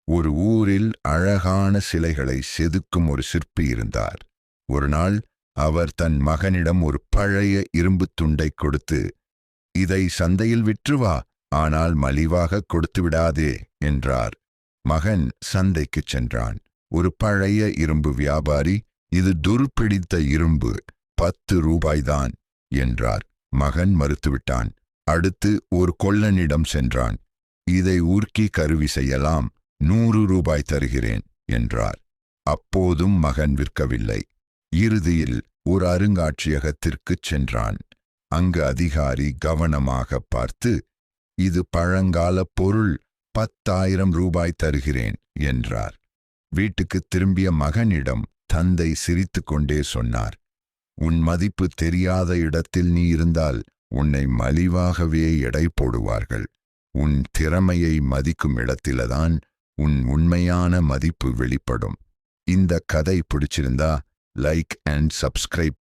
ஒரு ஊரில் அழகான சிலைகளை செதுக்கும் ஒரு சிற்பி இருந்தார். ஒரு நாள் அவர் தன் மகனிடம் ஒரு பழைய இரும்புத் துண்டை கொடுத்து, இதை சந்தையில் விற்று வா, ஆனால் மலிவாக கொடுத்து விடாதே என்றார். மகன் சந்தைக்குச் சென்றான். ஒரு பழைய இரும்பு வியாபாரி, இது துருப்பிடித்த இரும்பு, 10 ரூபாய்தான் என்றார். மகன் மறுத்துவிட்டான். அடுத்து ஒரு கொல்லனிடம் சென்றான். இதை ஊர்க்கி கருவி செய்யலாம், 100 ரூபாய் தருகிறேன் என்றார். அப்போதும் மகன் விற்கவில்லை. இறுதியில் ஒரு அருங்காட்சியகத்திற்குச் சென்றான். அங்கு அதிகாரி கவனமாக பார்த்து, இது பழங்கால பொருள், 10,000 ரூபாய் தருகிறேன் என்றார். வீட்டுக்குத் திரும்பிய மகனிடம் தந்தை சிரித்துக்கொண்டே சொன்னார், உன் மதிப்பு தெரியாத இடத்தில் நீ இருந்தால் உன்னை மலிவாகவே எடை போடுவார்கள். உன் திறமையை மதிக்கும் இடத்தில்தான் உன் உண்மையான மதிப்பு வெளிப்படும். இந்த கதை பிடிச்சிருந்தா லைக் அண்ட் சப்ஸ்கிரைப்